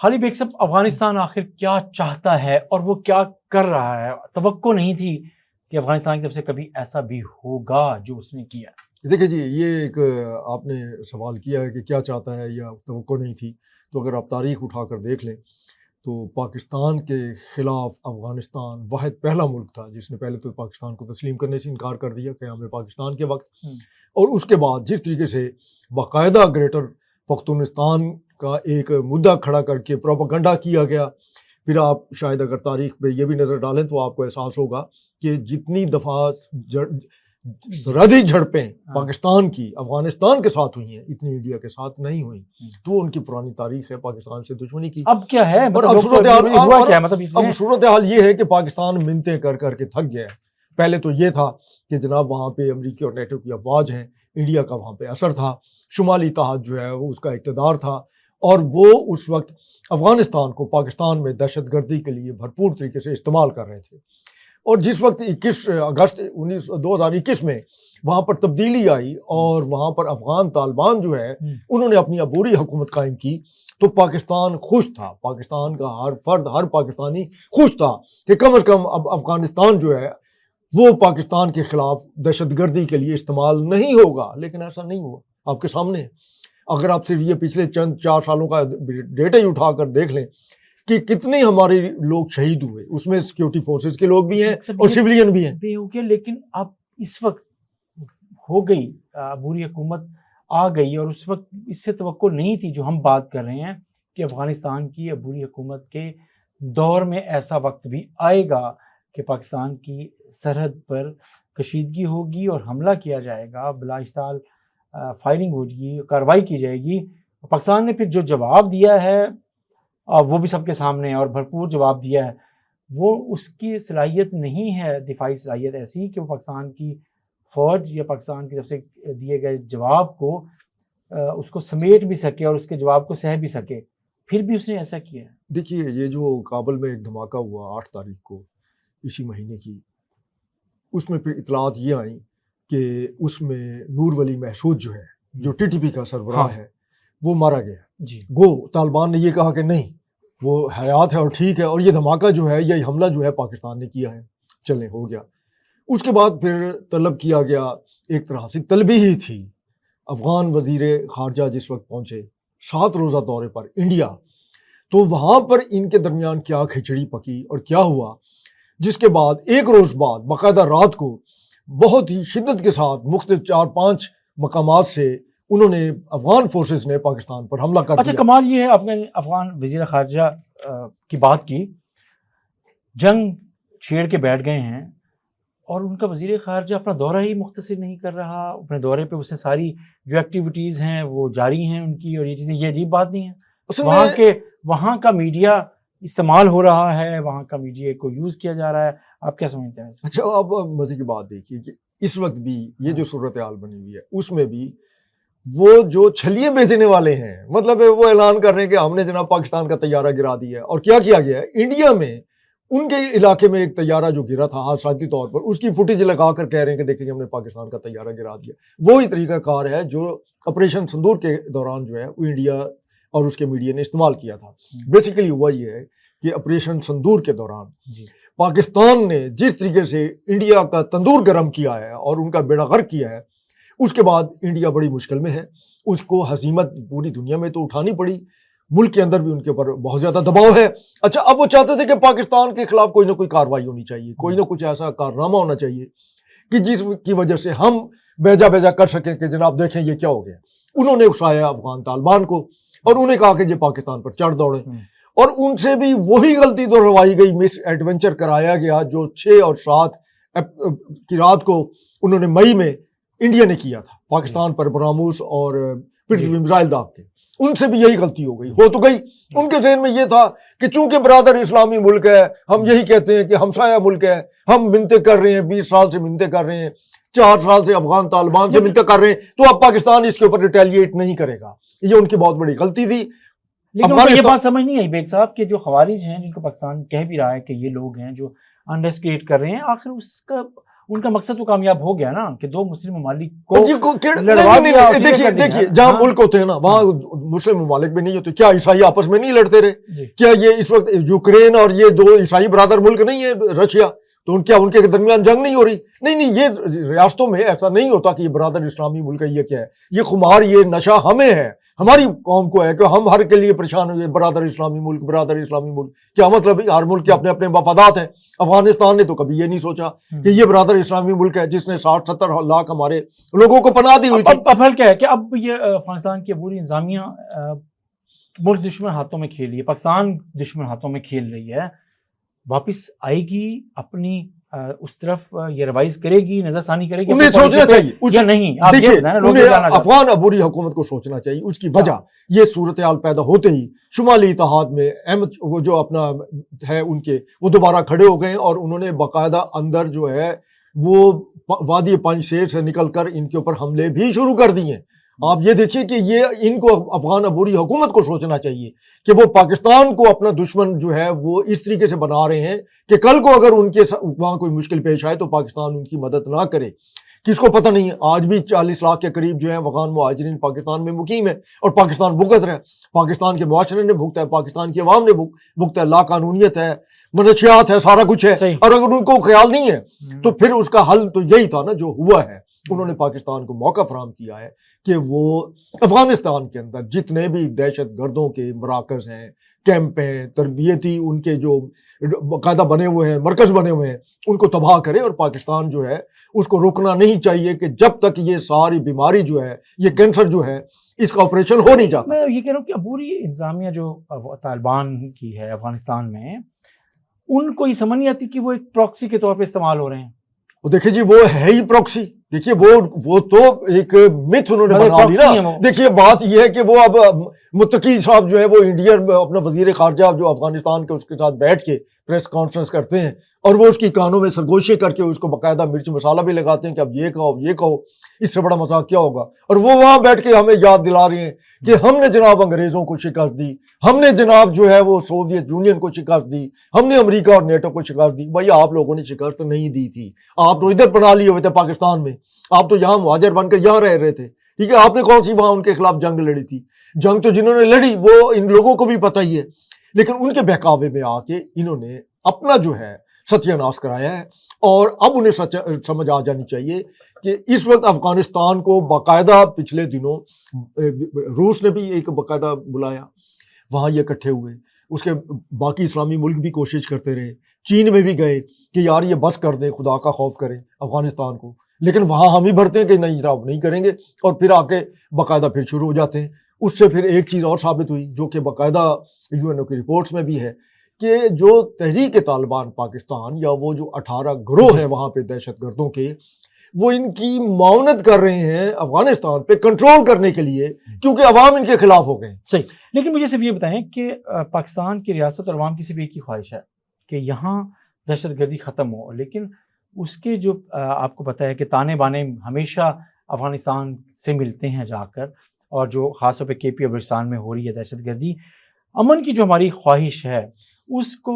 خالد bag صاحب، افغانستان آخر کیا چاہتا ہے اور وہ کیا کر رہا ہے؟ توقع نہیں تھی کہ افغانستان کی طرف سے کبھی ایسا بھی ہوگا جو اس نے کیا۔ دیکھیں جی، یہ ایک آپ نے سوال کیا ہے کہ کیا چاہتا ہے یا توقع نہیں تھی، تو اگر آپ تاریخ اٹھا کر دیکھ لیں تو پاکستان کے خلاف افغانستان واحد پہلا ملک تھا جس نے پہلے تو پاکستان کو تسلیم کرنے سے انکار کر دیا قیام پاکستان کے وقت، اور اس کے بعد جس طریقے سے باقاعدہ گریٹر پختونستان کا ایک مدعا کھڑا کر کے پروپیگنڈا کیا گیا۔ پھر آپ شاید اگر تاریخ پہ یہ بھی نظر ڈالیں تو آپ کو احساس ہوگا کہ جتنی دفعہ سرحدی جھڑپیں پاکستان کی افغانستان کے ساتھ ہوئی ہیں اتنی انڈیا کے ساتھ نہیں ہوئی، تو ان کی پرانی تاریخ ہے پاکستان سے دشمنی کی۔ اب کیا ہے؟ اب صورتحال یہ ہے کہ پاکستان منتیں کر کر کے تھک گیا ہے۔ پہلے تو یہ تھا کہ جناب وہاں پہ امریکی اور نیٹو کی افواج ہیں، انڈیا کا وہاں پہ اثر تھا، شمالی اتحاد جو ہے وہ اس کا اقتدار تھا، اور وہ اس وقت افغانستان کو پاکستان میں دہشت گردی کے لیے بھرپور طریقے سے استعمال کر رہے تھے۔ اور جس وقت 21 اگست 2021 میں وہاں پر تبدیلی آئی اور وہاں پر افغان طالبان جو ہے انہوں نے اپنی عبوری حکومت قائم کی، تو پاکستان خوش تھا، پاکستان کا ہر فرد، ہر پاکستانی خوش تھا کہ کم از کم اب افغانستان جو ہے وہ پاکستان کے خلاف دہشت گردی کے لیے استعمال نہیں ہوگا۔ لیکن ایسا نہیں ہوا، آپ کے سامنے ہے۔ اگر آپ صرف یہ پچھلے چند 4 سالوں کا ڈیٹا ہی اٹھا کر دیکھ لیں کہ کتنے ہمارے لوگ شہید ہوئے، اس میں سیکیورٹی فورسز کے لوگ بھی ہیں اور سیولین بھی ہیں۔ لیکن اب اس وقت ہو گئی عبوری حکومت آ گئی، اور اس وقت اس سے توقع نہیں تھی جو ہم بات کر رہے ہیں کہ افغانستان کی عبوری حکومت کے دور میں ایسا وقت بھی آئے گا کہ پاکستان کی سرحد پر کشیدگی ہوگی اور حملہ کیا جائے گا، بلا اشتعال فائرنگ ہوگی، کارروائی کی جائے گی۔ پاکستان نے پھر جو جواب دیا ہے وہ بھی سب کے سامنے ہے اور بھرپور جواب دیا ہے۔ وہ اس کی صلاحیت نہیں ہے، دفاعی صلاحیت ایسی کہ وہ پاکستان کی فوج یا پاکستان کی طرف سے دیے گئے جواب کو اس کو سمیٹ بھی سکے اور اس کے جواب کو سہ بھی سکے، پھر بھی اس نے ایسا کیا ہے۔ دیکھیے، یہ جو کابل میں ایک دھماکہ ہوا 8 تاریخ کو اسی مہینے کی، اس میں پھر اطلاعات یہ آئیں کہ اس میں نور ولی محسود جو ہے، جو ٹی ٹی پی کا سربراہ ہے، وہ مارا گیا۔ گو طالبان نے یہ کہا کہ نہیں، وہ حیات ہے اور ٹھیک ہے، اور یہ دھماکہ جو ہے، یہ حملہ جو ہے پاکستان نے کیا ہے، چلیں ہو گیا۔ اس کے بعد پھر طلب کیا گیا، ایک طرح سے طلبی ہی تھی۔ افغان وزیر خارجہ جس وقت پہنچے 7 روزہ دورے پر انڈیا، تو وہاں پر ان کے درمیان کیا کھچڑی پکی اور کیا ہوا، جس کے بعد 1 روز بعد باقاعدہ رات کو بہت ہی شدت کے ساتھ مختلف 4-5 مقامات سے انہوں نے افغان فورسز نے پاکستان پر حملہ کر دیا۔ اچھا، کمال یہ ہے، آپ نے افغان وزیر خارجہ کی بات کی، جنگ چھیڑ کے بیٹھ گئے ہیں اور ان کا وزیر خارجہ اپنا دورہ ہی مختصر نہیں کر رہا، اپنے دورے پہ اس نے ساری جو ایکٹیویٹیز ہیں وہ جاری ہیں ان کی، اور یہ چیزیں، یہ عجیب بات نہیں ہے؟ وہاں کا میڈیا استعمال ہو رہا ہے، وہاں کا میڈیا کو یوز کیا جا رہا ہے، آپ کیا سمجھتے ہیں؟ اچھا، آپ مزے کی بات دیکھیے کہ اس وقت بھی یہ جو صورتحال بنی ہوئی ہے، اس میں بھی وہ جو چھلیے بیچنے والے ہیں، مطلب وہ اعلان کر رہے ہیں کہ ہم نے جناب پاکستان کا طیارہ گرا دیا ہے، اور کیا کیا گیا ہے انڈیا میں، ان کے علاقے میں ایک طیارہ جو گرا تھا حادثاتی طور پر، اس کی فوٹیج لگا کر کہہ رہے ہیں کہ دیکھیں ہم نے پاکستان کا طیارہ گرا دیا۔ وہی طریقہ کار ہے جو آپریشن سندور کے دوران جو ہے وہ انڈیا اور اس کے میڈیا نے استعمال کیا تھا۔ بیسیکلی ہوا یہ ہے کہ آپریشن سندور کے دوران پاکستان نے جس طریقے سے انڈیا کا تندور گرم کیا ہے اور ان کا بیڑا غرق کیا ہے، اس کے بعد انڈیا بڑی مشکل میں ہے، اس کو ہزیمت پوری دنیا میں تو اٹھانی پڑی، ملک کے اندر بھی ان کے اوپر بہت زیادہ دباؤ ہے۔ اچھا، اب وہ چاہتے تھے کہ پاکستان کے خلاف کوئی نہ کوئی کارروائی ہونی چاہیے، کوئی نہ کچھ ایسا کارنامہ ہونا چاہیے کہ جس کی وجہ سے ہم بیجا کر سکیں کہ جناب دیکھیں یہ کیا ہو گیا۔ انہوں نے اکسایا افغان طالبان کو اور انہیں کہا کہ یہ پاکستان پر چڑھ دوڑے، اور ان سے بھی وہی غلطی دہروائی گئی، مس ایڈونچر کرایا گیا جو 6 اور 7 کی رات کو انہوں نے مئی میں انڈیا نے کیا تھا پاکستان پر براموس اور پرتھوی میزائل داغ کے۔ ان سے بھی یہی غلطی ہو گئی، ہو تو گئی۔ ان کے ذہن میں یہ تھا کہ چونکہ برادر اسلامی ملک ہے، ہم یہی کہتے ہیں کہ ہمسایہ ملک ہے، ہم منتیں کر رہے ہیں، 20 سال سے منتیں کر رہے ہیں، 4 سال سے افغان طالبان سے منتیں کر رہے ہیں، تو اب پاکستان اس کے اوپر ریٹیلیٹ نہیں کرے گا۔ یہ ان کی بہت بڑی غلطی تھی۔ لیکن یہ بات سمجھ نہیں آئی بیگ صاحب کہ جو خوارج ہیں، جن کو پاکستان کہہ بھی رہا ہے کہ یہ لوگ ہیں جو انڈر اسکیٹ کر رہے ہیں، آخر اس کا ان کا مقصد تو کامیاب ہو گیا نا کہ دو مسلم ممالک کو لڑوا نہیں دیا اور نہیں ٹھیک کر دیا۔ دیکھیے جہاں ملک ہوتے ہیں نا وہاں مسلم ممالک بھی نہیں ہوتے، کیا عیسائی آپس میں نہیں لڑتے رہے؟ جی کیا یہ اس وقت یوکرین اور یہ دو عیسائی برادر ملک نہیں ہے رشیا، تو کیا ان کے درمیان جنگ نہیں ہو رہی؟ نہیں، یہ ریاستوں میں ایسا نہیں ہوتا کہ یہ برادر اسلامی ملک ہے، یہ کیا ہے؟ یہ خمار، یہ نشہ ہمیں ہے، ہماری قوم کو ہے کہ ہم ہر کے لیے پریشان ہوئے برادر اسلامی ملک، برادر اسلامی ملک۔ کیا مطلب ہے؟ ہر ملک کے اپنے اپنے مفادات ہیں۔ افغانستان نے تو کبھی یہ نہیں سوچا کہ یہ برادر اسلامی ملک ہے جس نے 60-70 لاکھ ہمارے لوگوں کو پناہ دی ہوئی تھی۔ اب حل کیا ہے کہ اب یہ افغانستان کی عبوری انتظامیہ ملک دشمن ہاتھوں میں کھیل رہی ہے، پاکستان دشمن ہاتھوں میں کھیل رہی ہے، واپس آئے گی اپنی اس طرف یہ ریوائز کرے گی، نظر ثانی کرے گی انہیں سوچنا چاہیے یا نہیں؟ آپ دیکھیے یہ بتائیں نا، لوگ انہیں جاننا چاہتے افغان عبوری حکومت کو سوچنا چاہیے۔ اس کی وجہ یہ صورتحال پیدا ہوتے ہی شمالی اتحاد میں احمد وہ جو اپنا ہے ان کے وہ دوبارہ کھڑے ہو گئے اور انہوں نے باقاعدہ اندر جو ہے وہ وادی پنج شیر سے نکل کر ان کے اوپر حملے بھی شروع کر دیے۔ آپ یہ دیکھیے کہ یہ ان کو افغان عبوری حکومت کو سوچنا چاہیے کہ وہ پاکستان کو اپنا دشمن جو ہے وہ اس طریقے سے بنا رہے ہیں کہ کل کو اگر ان کے وہاں کوئی مشکل پیش آئے تو پاکستان ان کی مدد نہ کرے۔ کس کو پتہ نہیں ہے آج بھی 40 لاکھ کے قریب جو ہیں افغان مہاجرین پاکستان میں مقیم ہیں اور پاکستان بھگت رہا ہے، پاکستان کے معاشرے نے بھگتا ہے، پاکستان کی عوام نے بھگتا ہے، لا قانونیت ہے، منشیات ہے، سارا کچھ ہے۔ صحیح۔ اور اگر ان کو خیال نہیں ہے تو پھر اس کا حل تو یہی تھا نا جو ہوا ہے۔ انہوں نے پاکستان کو موقع فراہم کیا ہے کہ وہ افغانستان کے اندر جتنے بھی دہشت گردوں کے مراکز ہیں، کیمپ ہیں، تربیتی ان کے جو باقاعدہ بنے ہوئے ہیں، مرکز بنے ہوئے ہیں، ان کو تباہ کرے۔ اور پاکستان جو ہے اس کو روکنا نہیں چاہیے کہ جب تک یہ ساری بیماری جو ہے، یہ کینسر جو ہے، اس کا آپریشن ہو نہیں جاتا۔ میں یہ کہہ رہا ہوں کہ عبوری انتظامیہ جو طالبان کی ہے افغانستان میں، ان کو یہ سمجھ نہیں آتی کہ وہ ایک پراکسی کے طور پہ استعمال ہو رہے ہیں۔ دیکھیے جی وہ ہے ہی پراکسی، دیکھیے وہ تو ایک متھ انہوں نے بنا لی نا۔ دیکھیے بات یہ ہے کہ وہ اب متقی صاحب جو ہے وہ انڈیا اپنا وزیر خارجہ جو افغانستان کے اس کے ساتھ بیٹھ کے پریس کانفرنس کرتے ہیں اور وہ اس کی کانوں میں سرگوشی کر کے اس کو باقاعدہ مرچ مسالہ بھی لگاتے ہیں کہ اب یہ کہو، اس سے بڑا مذاق کیا ہوگا۔ اور وہ وہاں بیٹھ کے ہمیں یاد دلا رہے ہیں کہ ہم نے جناب انگریزوں کو شکست دی، ہم نے جناب جو ہے وہ سوویت یونین کو شکست دی، ہم نے امریکہ اور نیٹو کو شکست دی۔ بھائی آپ لوگوں نے شکست نہیں دی تھی، آپ تو ادھر بنا لیے ہوئے تھے پاکستان میں، آپ تو یہاں مہاجر بن کر یہاں رہ رہے تھے، ٹھیک ہے۔ آپ نے کون سی وہاں ان کے خلاف جنگ لڑی تھی؟ جنگ تو جنہوں نے لڑی وہ ان لوگوں کو بھی پتہ ہی ہے، لیکن ان کے بہکاوے میں آ کے انہوں نے اپنا جو ہے ستیہ ناش کرایا ہے۔ اور اب انہیں سمجھ آ جانی چاہیے کہ اس وقت افغانستان کو باقاعدہ پچھلے دنوں روس نے بھی ایک باقاعدہ بلایا، وہاں یہ اکٹھے ہوئے، اس کے باقی اسلامی ملک بھی کوشش کرتے رہے، چین میں بھی گئے کہ یار یہ بس کر دیں، خدا کا خوف کریں افغانستان کو، لیکن وہاں ہم ہی بھرتے ہیں کہ نہیں جناب نہیں کریں گے، اور پھر آ کے باقاعدہ پھر شروع ہو جاتے ہیں۔ اس سے پھر ایک چیز اور ثابت ہوئی جو کہ باقاعدہ یو این او کی رپورٹس میں بھی ہے کہ جو تحریک طالبان پاکستان یا وہ جو 18 گروہ ہیں وہاں پہ دہشت گردوں کے، وہ ان کی معاونت کر رہے ہیں افغانستان پہ کنٹرول کرنے کے لیے، کیونکہ عوام ان کے خلاف ہو گئے ہیں۔ صحیح، لیکن مجھے صرف یہ بتائیں کہ پاکستان کی ریاست اور عوام کی صرف ایک ہی خواہش ہے کہ یہاں دہشت گردی ختم ہو، لیکن اس کے جو آپ کو پتہ ہے کہ تانے بانے ہمیشہ افغانستان سے ملتے ہیں جا کر، اور جو خاص طور پہ کے پی اور بلوچستان میں ہو رہی ہے دہشت گردی، امن کی جو ہماری خواہش ہے اس کو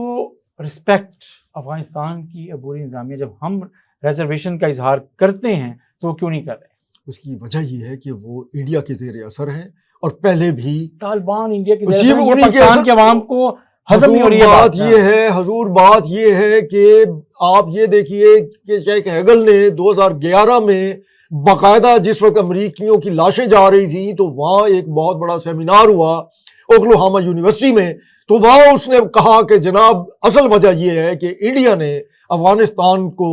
رسپیکٹ افغانستان کی عبوری انتظامیہ جب ہم ریزرویشن کا اظہار کرتے ہیں تو وہ کیوں نہیں کر رہے؟ اس کی وجہ یہ ہے کہ وہ انڈیا کے زیر اثر ہیں، اور پہلے بھی طالبان انڈیا کے جی زیر اثر، پاکستان کے عوام کو ہضم نہیں ہو رہی ہے بات یہ ہے حضور، بات یہ ہے کہ آپ یہ دیکھیے کہ شیخ ہیگل نے 2011 میں باقاعدہ جس وقت امریکیوں کی لاشیں جا رہی تھیں تو وہاں ایک بہت بڑا سیمینار ہوا اوکلاہوما یونیورسٹی میں، تو وہاں اس نے کہا کہ جناب اصل وجہ یہ ہے کہ انڈیا نے افغانستان کو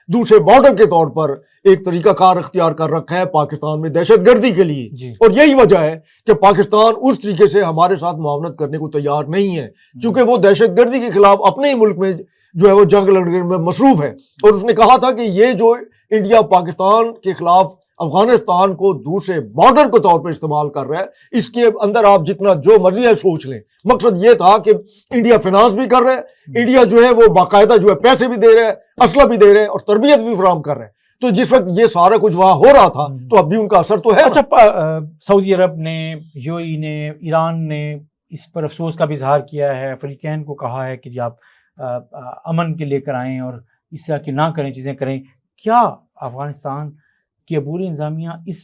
دوسرے بارڈر کے طور پر ایک طریقہ کار اختیار کر رکھا ہے پاکستان میں دہشت گردی کے لیے جی۔ اور یہی وجہ ہے کہ پاکستان اس طریقے سے ہمارے ساتھ معاونت کرنے کو تیار نہیں ہے، کیونکہ وہ دہشت گردی کے خلاف اپنے ہی ملک میں جو ہے وہ جنگ لڑنے میں مصروف ہے۔ اور اس نے کہا تھا کہ یہ جو انڈیا پاکستان کے خلاف افغانستان کو دوسرے بارڈر کے طور پر استعمال کر رہا ہے، اس کے اندر آپ جتنا جو مرضی ہے سوچ لیں، مقصد یہ تھا کہ انڈیا فنانس بھی کر رہا ہے، انڈیا جو ہے وہ باقاعدہ جو ہے پیسے بھی دے رہا ہے، اسلحہ بھی دے رہا ہے اور تربیت بھی فراہم کر رہا ہے۔ تو جس وقت یہ سارا کچھ وہاں ہو رہا تھا تو اب بھی ان کا اثر تو ہے۔ اچھا، سعودی عرب نے، یو اے ای نے، ایران نے اس پر افسوس کا بھی اظہار کیا ہے، فریقین کو کہا ہے کہ جی آپ امن کے لے کر آئیں اور اس طرح کی نہ کریں، چیزیں کریں، کیا افغانستان کی عبوری انتظامیہ اس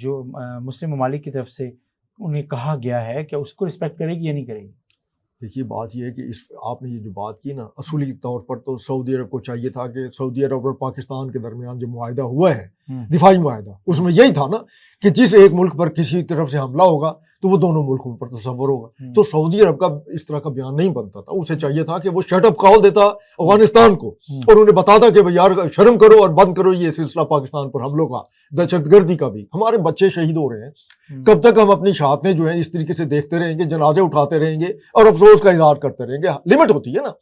جو مسلم ممالک کی طرف سے انہیں کہا گیا ہے کہ اس کو رسپیکٹ کرے گی یا نہیں کرے گی؟ دیکھیے بات یہ ہے کہ آپ نے یہ جو بات کی نا، اصولی طور پر تو سعودی عرب کو چاہیے تھا کہ سعودی عرب اور پاکستان کے درمیان جو معاہدہ ہوا ہے دفاعی معاہدہ، اس میں یہی تھا نا کہ جس ایک ملک پر کسی طرف سے حملہ ہوگا تو وہ دونوں ملکوں پر تصور ہوگا. تو سعودی عرب کا اس طرح کا بیان نہیں بنتا تھا. اسے چاہیے تھا کہ وہ شٹ اپ کال دیتا افغانستان کو اور انہیں بتاتا کہ بھائی یار شرم کرو اور بند کرو یہ سلسلہ پاکستان پر حملوں کا، دہشت گردی کا بھی. ہمارے بچے شہید ہو رہے ہیں، کب تک ہم اپنی شہادتیں جو ہیں اس طریقے سے دیکھتے رہیں گے، جنازے اٹھاتے رہیں گے اور افسوس کا اظہار کرتے رہیں گے؟ لمٹ ہوتی ہے نا،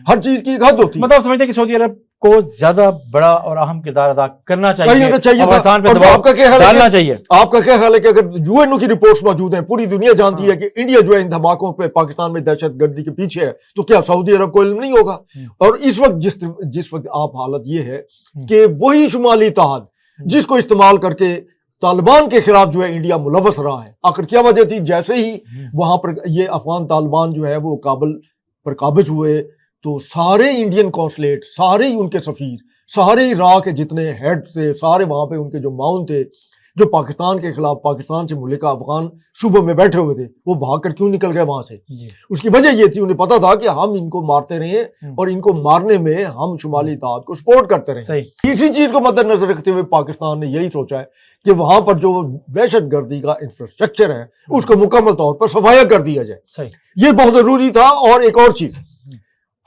ہر چیز کی ایک حد ہوتی ہے. مطلب سمجھتے ہیں کہ سعودی عرب کو زیادہ بڑا اور اہم کردار ادا کرنا چاہیے، افغانستان پہ دباؤ ڈالنا چاہیے. آپ کا کیا خیال ہے کہ اگر یو این او کی رپورٹس موجود ہیں، پوری دنیا جانتی ہے کہ انڈیا جو ہے ان دھماکوں پہ پاکستان میں دہشت گردی کے پیچھے ہے، تو کیا سعودی عرب کو علم نہیں ہوگا؟ اور اس وقت جس وقت آپ حالت یہ ہے کہ وہی شمالی اتحاد جس کو استعمال کر کے طالبان کے خلاف جو ہے انڈیا ملوث رہا ہے، آخر کیا وجہ تھی؟ جیسے ہی وہاں پر یہ افغان طالبان جو ہے وہ کابل پر قابض ہوئے تو سارے انڈین کونسلیٹ، سارے ہی ان کے سفیر، سارے عراق کے جتنے ہیڈ تھے، سارے وہاں پہ ان کے جو معاون تھے جو پاکستان کے خلاف پاکستان سے ملکہ افغان صوبوں میں بیٹھے ہوئے تھے، وہ بھاگ کر کیوں نکل گئے وہاں سے؟ اس کی وجہ یہ تھی، انہیں پتا تھا کہ ہم ان کو مارتے رہے اور ان کو مارنے میں ہم شمالی اتحاد کو سپورٹ کرتے رہے. اسی چیز کو مد نظر رکھتے ہوئے پاکستان نے یہی سوچا ہے کہ وہاں پر جو دہشت گردی کا انفراسٹرکچر ہے اس کو مکمل طور پر صفایا کر دیا جائے. یہ بہت ضروری تھا. اور ایک اور چیز،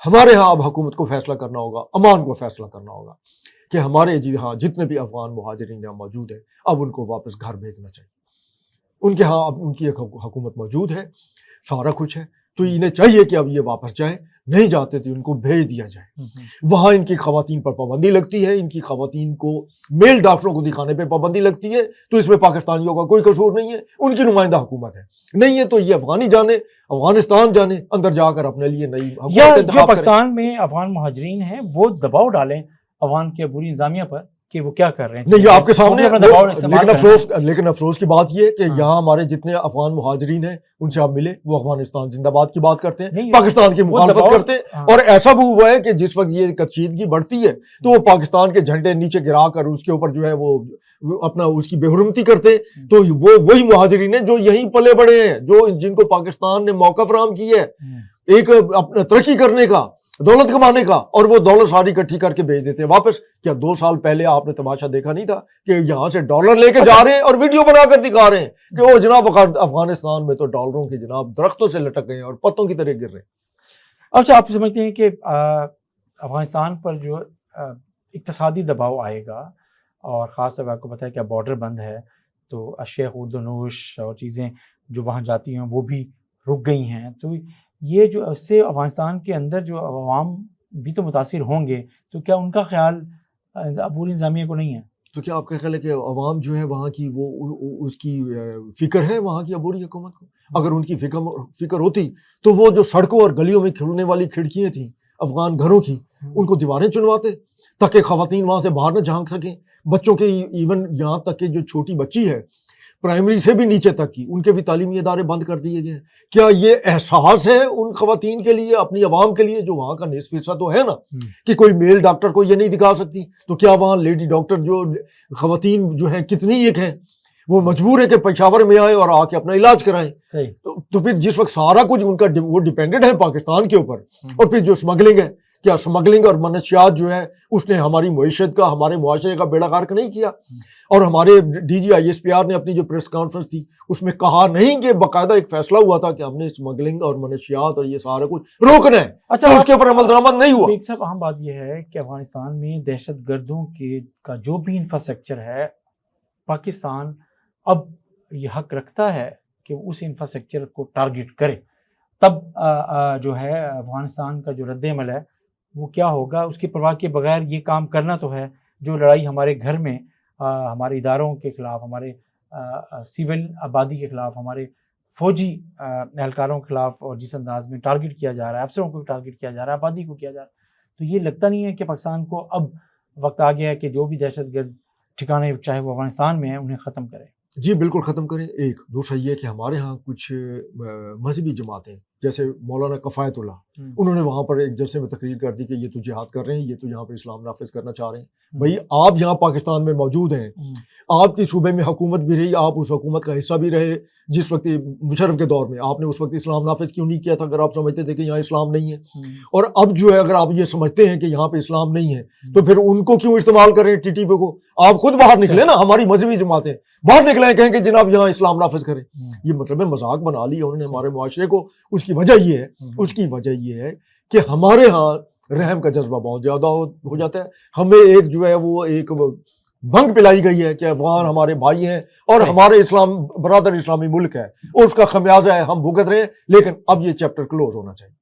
ہمارے ہاں اب حکومت کو فیصلہ کرنا ہوگا، امان کو فیصلہ کرنا ہوگا کہ ہمارے ہاں جتنے بھی افغان مہاجرین یہاں موجود ہیں اب ان کو واپس گھر بھیجنا چاہیے. ان کے ہاں اب ان کی ایک حکومت موجود ہے، سارا کچھ ہے، تو انہیں چاہیے کہ اب یہ واپس جائیں. نہیں جاتے تو ان کو بھیج دیا جائے. وہاں ان کی خواتین پر پابندی لگتی ہے، ان کی خواتین کو میل ڈاکٹروں کو دکھانے پہ پابندی لگتی ہے، تو اس میں پاکستانیوں کا کوئی قصور نہیں ہے، ان کی نمائندہ حکومت ہے. نہیں ہے تو یہ افغانی جانے، افغانستان جانے، اندر جا کر اپنے لیے نئی حکومت انتخاب کریں. پاکستان میں افغان مہاجرین ہیں وہ دباؤ ڈالیں افغان کی عبوری انتظامیہ پر کہ وہ کیا کر رہے ہیں. نہیں، آپ کے سامنے، لیکن افسوس کی بات یہ کہ یہاں ہمارے جتنے افغان مہاجرین ہیں ان سے آپ ملے، وہ افغانستان زندہ باد کی بات کرتے ہیں، پاکستان کی مخالفت کرتے ہیں. اور ایسا بھی ہوا ہے کہ جس وقت یہ کشیدگی بڑھتی ہے تو وہ پاکستان کے جھنڈے نیچے گرا کر اس کے اوپر جو ہے وہ اپنا اس کی بے حرمتی کرتے ہیں. تو وہ وہی مہاجرین ہیں جو یہیں پلے بڑے ہیں، جو جن کو پاکستان نے موقع فراہم کی ہے ایک اپنا ترقی کرنے کا، دولت کمانے کا، اور وہ دولت ساری اکٹھی کر کے بھیج دیتے ہیں واپس. کیا 2 سال پہلے آپ نے تماشا دیکھا نہیں تھا کہ یہاں سے ڈالر لے کے جا رہے ہیں اور ویڈیو بنا کر دکھا رہے ہیں کہ وہ جناب افغانستان میں تو ڈالروں کی جناب درختوں سے لٹک گئے ہیں اور پتوں کی طرح گر رہے ہیں. اچھا، آپ سمجھتے ہیں کہ افغانستان پر جو اقتصادی دباؤ آئے گا، اور خاص طور پر آپ کو پتہ ہے کہ بارڈر بند ہے تو اشیاء خورد و نوش اور چیزیں جو وہاں جاتی ہیں وہ بھی رک گئی ہیں، تو یہ جو اس سے افغانستان کے اندر جو عوام بھی تو متاثر ہوں گے، تو کیا ان کا خیال عبوری انتظامیہ کو نہیں ہے؟ تو کیا آپ کا خیال ہے کہ عوام جو ہے وہاں کی وہ اس کی فکر ہے وہاں کی عبوری حکومت کو؟ اگر ان کی فکر ہوتی تو وہ جو سڑکوں اور گلیوں میں کھلنے والی کھڑکیاں تھیں افغان گھروں کی، ان کو دیواریں چنواتے تاکہ خواتین وہاں سے باہر نہ جھانک سکیں. بچوں کے ایون یہاں تک کہ جو چھوٹی بچی ہے پرائمری سے بھی نیچے تک کی، ان کے بھی تعلیمی ادارے بند کر دیے گئے. کیا یہ احساس ہے ان خواتین کے لیے، اپنی عوام کے لیے، جو وہاں کا نصف حصہ تو ہے نا، کہ کوئی میل ڈاکٹر کو یہ نہیں دکھا سکتی؟ تو کیا وہاں لیڈی ڈاکٹر جو خواتین جو ہیں کتنی ایک ہیں، وہ مجبور ہے کہ پشاور میں آئے اور آ کے اپنا علاج کرائیں؟ تو پھر جس وقت سارا کچھ ان کا وہ ڈیپینڈنٹ ہے پاکستان کے اوپر، اور پھر جو اسمگلنگ ہے، کیا اسمگلنگ اور منشیات جو ہے اس نے ہماری معیشت کا، ہمارے معاشرے کا بیڑا غرق نہیں کیا؟ اور ہمارے D G I S P R نے اپنی جو پریس کانفرنس تھی اس میں کہا نہیں کہ باقاعدہ ایک فیصلہ ہوا تھا کہ ہم نے اسمگلنگ اور منشیات اور یہ سارا کچھ روکنا ہے. اچھا، اس کے اوپر عمل درآمد نہیں ہوا. ایک سب اہم بات یہ ہے کہ افغانستان میں دہشت گردوں کا جو بھی انفراسٹرکچر ہے، پاکستان اب یہ حق رکھتا ہے کہ وہ اس انفراسٹرکچر کو ٹارگٹ کرے. تب جو ہے افغانستان کا جو رد عمل ہے وہ کیا ہوگا، اس کی پرواہ کے بغیر یہ کام کرنا تو ہے. جو لڑائی ہمارے گھر میں ہمارے اداروں کے خلاف، ہمارے سول آبادی کے خلاف، ہمارے فوجی اہلکاروں کے خلاف، اور جس انداز میں ٹارگٹ کیا جا رہا ہے، افسروں کو ٹارگٹ کیا جا رہا ہے، آبادی کو کیا جا رہا ہے، تو یہ لگتا نہیں ہے کہ پاکستان کو اب وقت آ گیا ہے کہ جو بھی دہشت گرد ٹھکانے چاہے وہ افغانستان میں ہیں انہیں ختم کرے؟ جی بالکل ختم کریں. ایک دوسرا یہ کہ ہمارے ہاں کچھ مذہبی جماعتیں جیسے مولانا کفایت اللہ، انہوں نے وہاں پر ایک جلسے میں تقریر کر دی کہ یہ تو جہاد کر رہے ہیں، یہ تو یہاں پہ اسلام نافذ کرنا چاہ رہے ہیں۔ بھائی آپ یہاں پاکستان میں موجود ہیں، آپ کی صوبے میں حکومت بھی رہی، آپ اس حکومت کا حصہ بھی رہے جس وقت مشرف کے دور میں، آپ نے اس وقت اسلام نافذ کیوں نہیں کیا تھا اگر آپ سمجھتے تھے کہ یہاں اسلام نہیں ہے؟ اور اب جو ہے اگر آپ یہ سمجھتے ہیں کہ یہاں پہ اسلام نہیں ہے تو پھر ان کو کیوں استعمال کریں ٹی ٹی پی کو؟ آپ خود باہر نکلے نا، ہماری مذہبی جماعتیں باہر نکلیں، کہیں کہ جناب یہاں اسلام نافذ کریں۔ یہ مطلب ہے مذاق بنا لی انہوں نے ہمارے معاشرے کو۔ اس کی وجہ یہ ہے کہ ہمارے ہاں رحم کا جذبہ بہت زیادہ ہو جاتا ہے، ہمیں ایک جو ہے وہ ایک بھنگ پلائی گئی ہے کہ افغان ہمارے بھائی ہیں اور ہمارے اسلام برادر اسلامی ملک ہے، اور اس کا خمیازہ ہے ہم بھگت رہے ہیں، لیکن اب یہ چیپٹر کلوز ہونا چاہیے۔